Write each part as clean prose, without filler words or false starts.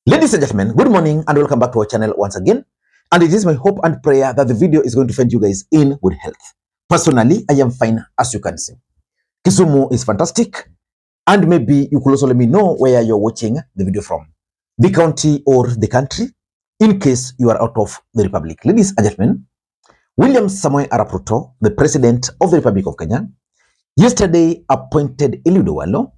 Ladies and gentlemen, good morning and welcome back to our channel once again. And it is my hope and prayer that the video is going to find you guys in good health. Personally, I am fine, as you can see. Kisumu is fantastic. And maybe you could also let me know where you're watching the video from. The county or the country, in case you are out of the Republic. Ladies and gentlemen, William Samoei Arap Ruto, the President of the Republic of Kenya, yesterday appointed Eliud Owalo,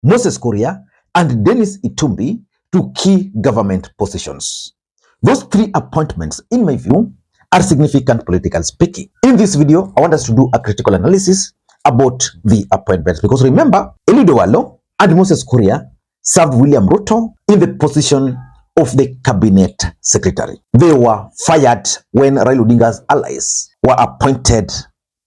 Moses Kuria, and Dennis Itumbi to key government positions. Those three appointments, in my view, are significant political speaking. In this video, I want us to do a critical analysis about the appointments. Because remember, Eliud Owalo and Moses Kuria served William Ruto in the position of the cabinet secretary. They were fired when Raila Odinga's allies were appointed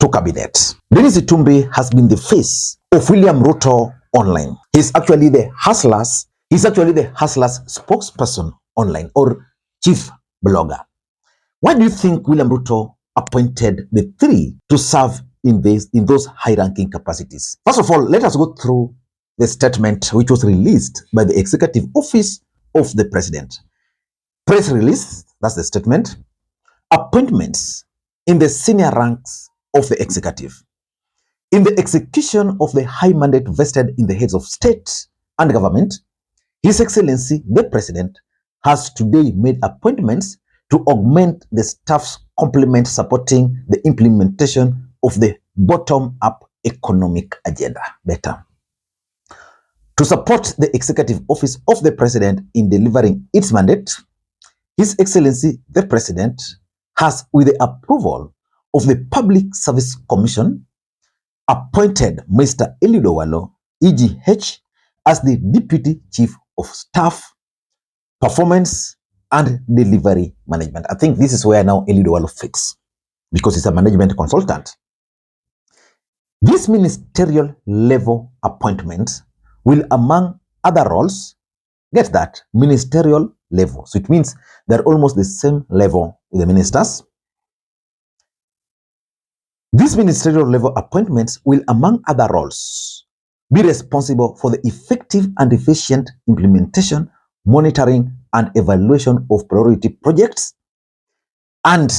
to cabinet. Dennis Itumbi has been the face of William Ruto online. He's actually the hustlers spokesperson online, or chief blogger. Why do you think William Ruto appointed the three to serve in those high-ranking capacities? First of all, let us go through the statement which was released by the executive office of the president. Press release, that's the statement. Appointments in the senior ranks of the executive. In the execution of the high mandate vested in the heads of state and government, His Excellency, the President, has today made appointments to augment the staff's complement supporting the implementation of the bottom-up economic agenda. Better. To support the executive office of the President in delivering its mandate, His Excellency, the President, has, with the approval of the Public Service Commission, appointed Mr. Eliud Owalo, EGH, as the Deputy Chief of Staff, Performance and Delivery Management. I think this is where now Eliud Owalo fits, because he's a management consultant. These ministerial level appointments will, among other roles, get that, ministerial level. So it means they're almost the same level with the ministers. These ministerial level appointments will, among other roles, be responsible for the effective and efficient implementation, monitoring, and evaluation of priority projects and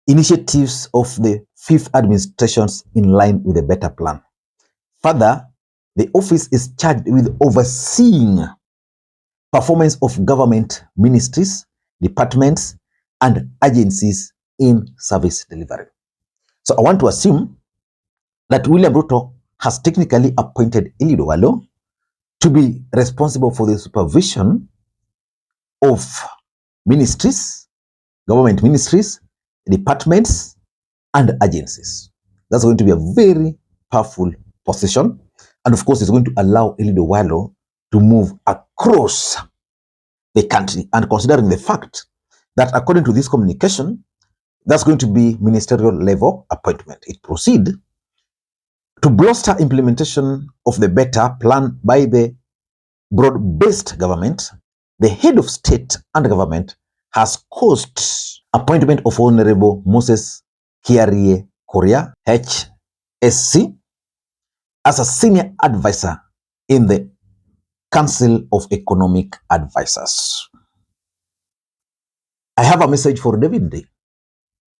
initiatives of the fifth administrations in line with a better plan. Further, the office is charged with overseeing performance of government ministries, departments, and agencies in service delivery. So I want to assume that William Ruto has technically appointed Eliud Owalo to be responsible for the supervision of ministries, government ministries, departments, and agencies. That's going to be a very powerful position. And of course, it's going to allow Eliud Owalo to move across the country. And considering the fact that according to this communication, that's going to be ministerial level appointment. It proceeds to bolster implementation of the better plan by the broad-based government. The head of state and government has caused appointment of Honorable Moses Kuria, HSC, as a senior advisor in the Council of Economic Advisors. I have a message for David D.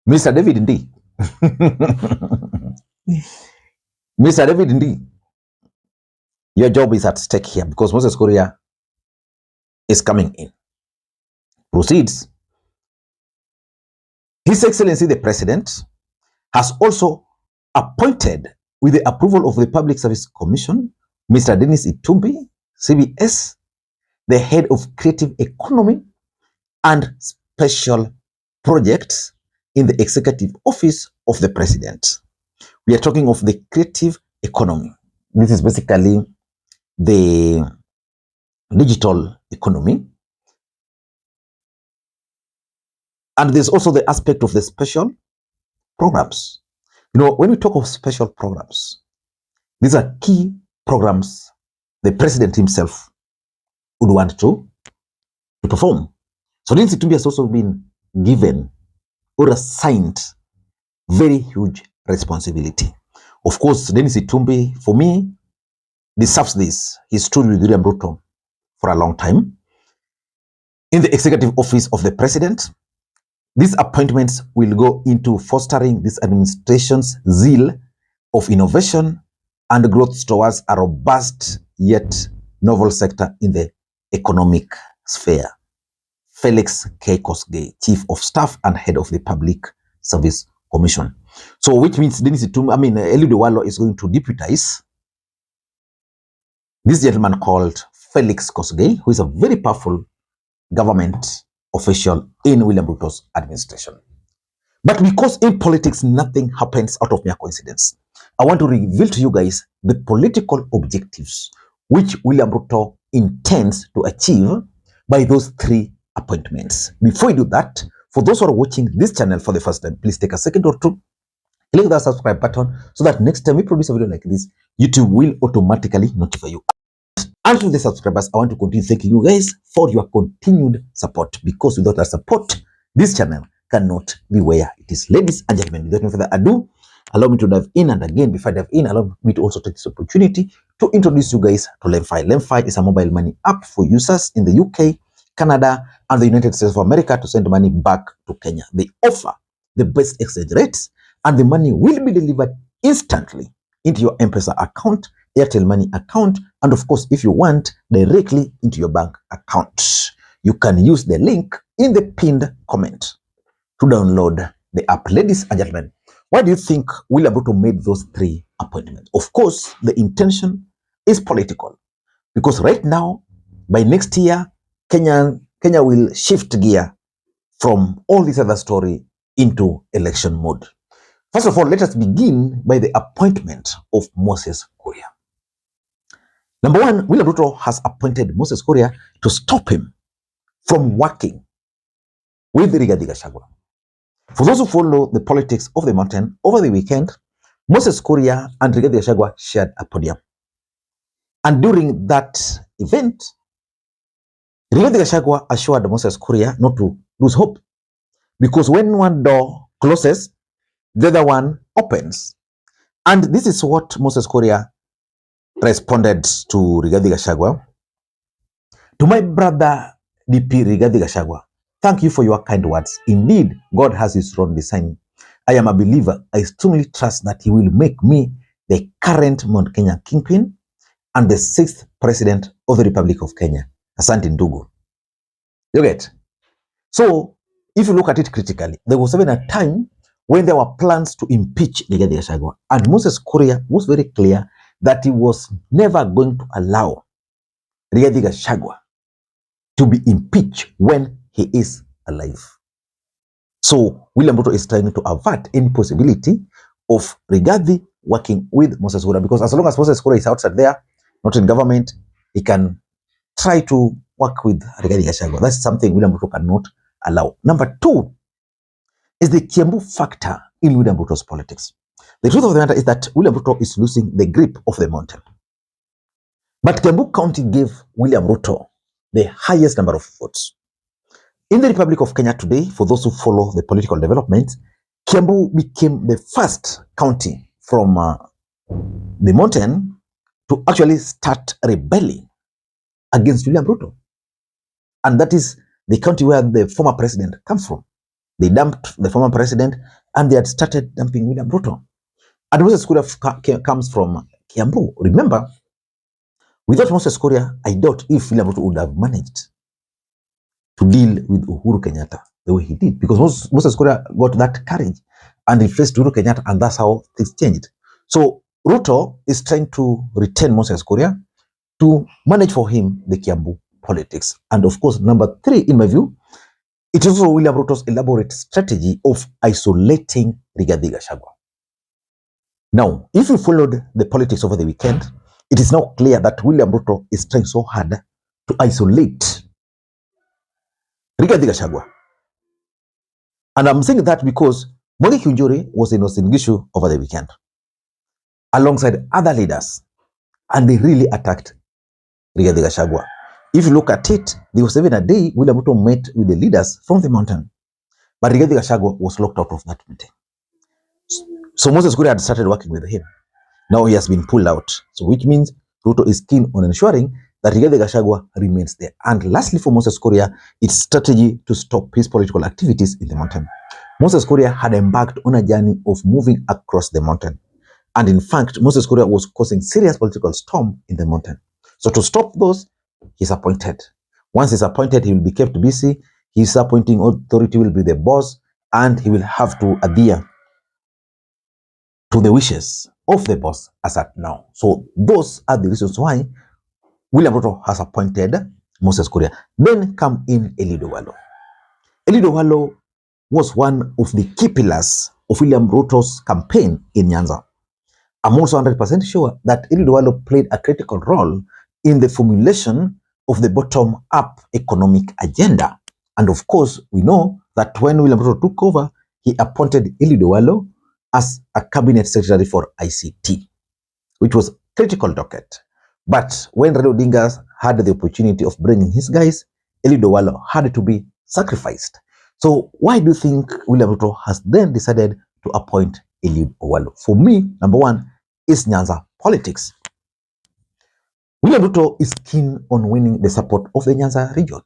Mr. David D. Mr. David D. Your job is at stake here because Moses Kuria is coming in. Proceeds. His Excellency the President has also appointed, with the approval of the Public Service Commission, Mr. Dennis Itumbi, CBS, the head of creative economy and special projects in the executive office of the President. We are talking of the creative economy. This is basically the digital economy. And there's also the aspect of the special programs. You know, when we talk of special programs, these are key programs the president himself would want to perform. So Dennis Itumbi has also been given or assigned very huge responsibility. Of course, Dennis Itumbi, for me, deserves this. He stood with William Ruto for a long time. in the executive office of the president. These appointments will go into fostering this administration's zeal of innovation and growth towards a robust yet novel sector in the economic sphere. Felix K. Kosgei, Chief of Staff and Head of the Public Service Commission. So which means Eliud Owalo is going to deputize this gentleman called Felix Kosgei, who is a very powerful government official in William Ruto's administration. But because in politics nothing happens out of mere coincidence, I want to reveal to you guys the political objectives which William Ruto intends to achieve by those three appointments. Before we do that, for those who are watching this channel for the first time, please take a second or two, click that subscribe button so that next time we produce a video like this, YouTube will automatically notify you. And to the subscribers, I want to continue thanking you guys for your continued support, because without our support, this channel cannot be where it is. Ladies and gentlemen, without any further ado, allow me to dive in. And again, before I dive in, allow me to also take this opportunity to introduce you guys to LemFi. LemFi is a mobile money app for users in the UK, Canada, and the United States of America to send money back to Kenya. They offer the best exchange rates, and the money will be delivered instantly into your M-Pesa account, Airtel Money account, and of course, if you want, directly into your bank account. You can use the link in the pinned comment to download the app. Ladies and gentlemen, why do you think William Ruto made those three appointments? Of course, the intention is political, because right now, by next year, Kenya will shift gear from all this other story into election mode. First of all, let us begin by the appointment of Moses Kuria. Number one, William Ruto has appointed Moses Kuria to stop him from working with Rigathi Gachagua. For those who follow the politics of the mountain, over the weekend, Moses Kuria and Rigathi Gachagua shared a podium. And during that event, Rigathi Gachagua assured Moses Kuria not to lose hope, because when one door closes, the other one opens. And this is what Moses Kuria responded to Rigathi Gachagua. To my brother DP Rigathi Gachagua, thank you for your kind words. Indeed, God has his own design. I am a believer. I strongly trust that he will make me the current Mount Kenya kingpin and the 6th president of the Republic of Kenya. Asante ndugu. You get? So, if you look at it critically, there was even a time when there were plans to impeach Rigathi Gachagua, and Moses Kuria was very clear that he was never going to allow Rigathi Gachagua to be impeached when he is alive. So William Ruto is trying to avert any possibility of Rigathi working with Moses Kuria, because as long as Moses Kuria is outside there, not in government, he can try to work with Rigathi Gachagua. That's something William Ruto cannot allow. Number two is the Kiambu factor in William Ruto's politics. The truth of the matter is that William Ruto is losing the grip of the mountain. But Kiambu County gave William Ruto the highest number of votes. In the Republic of Kenya today, for those who follow the political developments, Kiambu became the first county from the mountain to actually start rebelling against William Ruto. And that is the county where the former president comes from. They dumped the former president and they had started dumping William Ruto. And Moses Kuria comes from Kiambu. Remember, without Moses Kuria, I doubt if William Ruto would have managed to deal with Uhuru Kenyatta the way he did, because Moses Kuria got that courage and he faced Uhuru Kenyatta, and that's how things changed. So Ruto is trying to retain Moses Kuria to manage for him the Kiambu politics. And of course, number three, in my view, it is also William Ruto's elaborate strategy of isolating Rigathi Gachagua. Now, if you followed the politics over the weekend, it is now clear that William Ruto is trying so hard to isolate Rigathi Gachagua. And I'm saying that because Mwangi Kiunjuri was in Uasin Gishu over the weekend, alongside other leaders, and they really attacked Rigathi Gachagua. If you look at it, there was even a day William Ruto met with the leaders from the mountain, but Rigathi Gachagua was locked out of that meeting. So Moses Kuria had started working with him. Now he has been pulled out. So which means Ruto is keen on ensuring that Rigathi Gachagua remains there. And lastly, for Moses Kuria, its strategy to stop his political activities in the mountain. Moses Kuria had embarked on a journey of moving across the mountain. And in fact, Moses Kuria was causing serious political storm in the mountain. So to stop those, he's appointed. Once he's appointed, he will be kept busy. His appointing authority will be the boss, and he will have to adhere to the wishes of the boss as at now. So those are the reasons why William Ruto has appointed Moses Kuria. Then come in Eliud Owalo. Eliud Owalo was one of the key pillars of William Ruto's campaign in Nyanza. I'm also 100% sure that Eliud Owalo played a critical role in the formulation of the bottom-up economic agenda. And of course, we know that when William Ruto took over, he appointed Eliud Owalo as a cabinet secretary for ICT, which was critical docket. But when Raila Odinga had the opportunity of bringing his guys, Eliud Owalo had to be sacrificed. So why do you think William Ruto has then decided to appoint Eliud Owalo? For me, number one is Nyanza politics. William Ruto is keen on winning the support of the Nyanza region.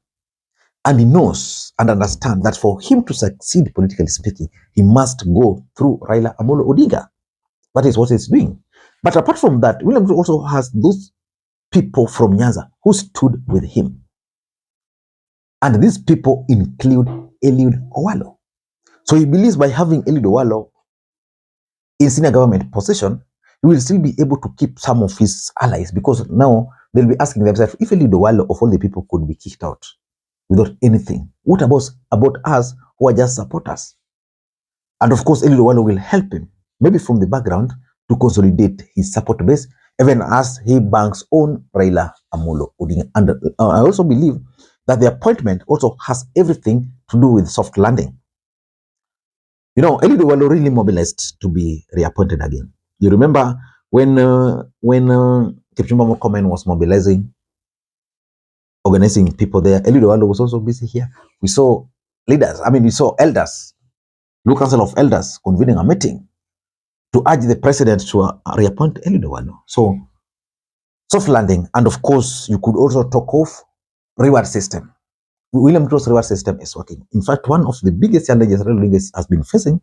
And he knows and understands that for him to succeed, politically speaking, he must go through Raila Odinga. That is what he's doing. But apart from that, William Ruto also has those people from Nyanza who stood with him. And these people include Eliud Owalo. So he believes by having Eliud Owalo in senior government position, he will still be able to keep some of his allies, because now they'll be asking themselves, if Eliud Owalo of all the people could be kicked out without anything, what about us who are just supporters? And of course, Eliud Owalo will help him, maybe from the background, to consolidate his support base, even as he banks on Raila Odinga. And I also believe that the appointment also has everything to do with soft landing. You know, Eliud Owalo really mobilized to be reappointed again. You remember when Kipchumba Murkomen was mobilizing, organizing people there, Eliud Owalo was also busy here. We saw leaders, we saw elders, Local Council of Elders convening a meeting to urge the president to reappoint Eliud Owalo. So, soft landing. And of course, you could also talk of reward system. William Ruto's reward system is working. In fact, one of the biggest challenges Raila Odinga has been facing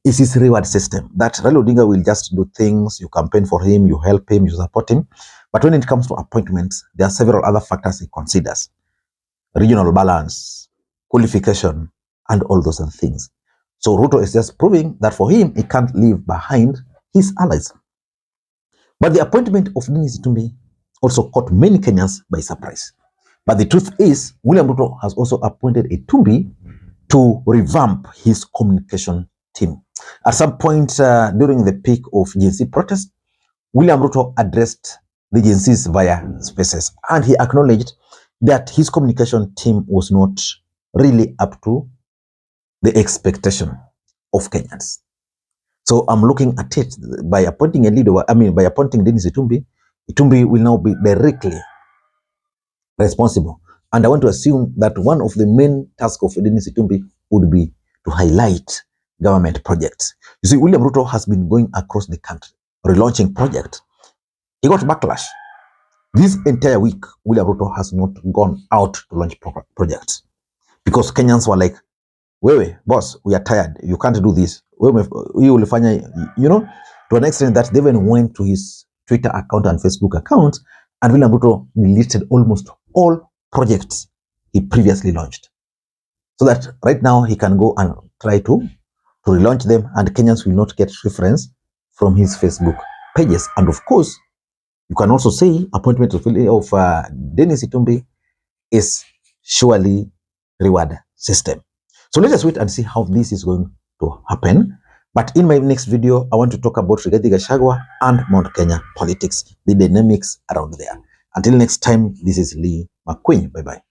is his reward system. That Raila Odinga will just do things, you campaign for him, you help him, you support him. But when it comes to appointments, there are several other factors he considers. Regional balance, qualification, and all those other things. So Ruto is just proving that for him, he can't leave behind his allies. But the appointment of Dennis Itumbi also caught many Kenyans by surprise. But the truth is, William Ruto has also appointed Itumbi to revamp his communication team. At some point during the peak of Gen Z protest, William Ruto addressed the Gen Zs via spaces, and he acknowledged that his communication team was not really up to the expectation of Kenyans. So I'm looking at it by appointing by appointing Dennis Itumbi. Itumbi will now be directly responsible. And I want to assume that one of the main tasks of Dennis Itumbi would be to highlight government projects. You see, William Ruto has been going across the country, relaunching projects. He got backlash. This entire week, William Ruto has not gone out to launch projects because Kenyans were like, wewe, boss, we are tired. You can't do this. You will find, to an extent that they even went to his Twitter account and Facebook account, and William Ruto deleted almost all projects he previously launched. So that right now he can go and try to relaunch them, and Kenyans will not get reference from his Facebook pages. And of course, you can also say appointment of Dennis Itumbi is surely reward system. So let us wait and see how this is going to happen. But in my next video, I want to talk about Rigathi Gachagua and Mount Kenya politics, the dynamics around there. Until next time, this is Makwiny. Bye-bye.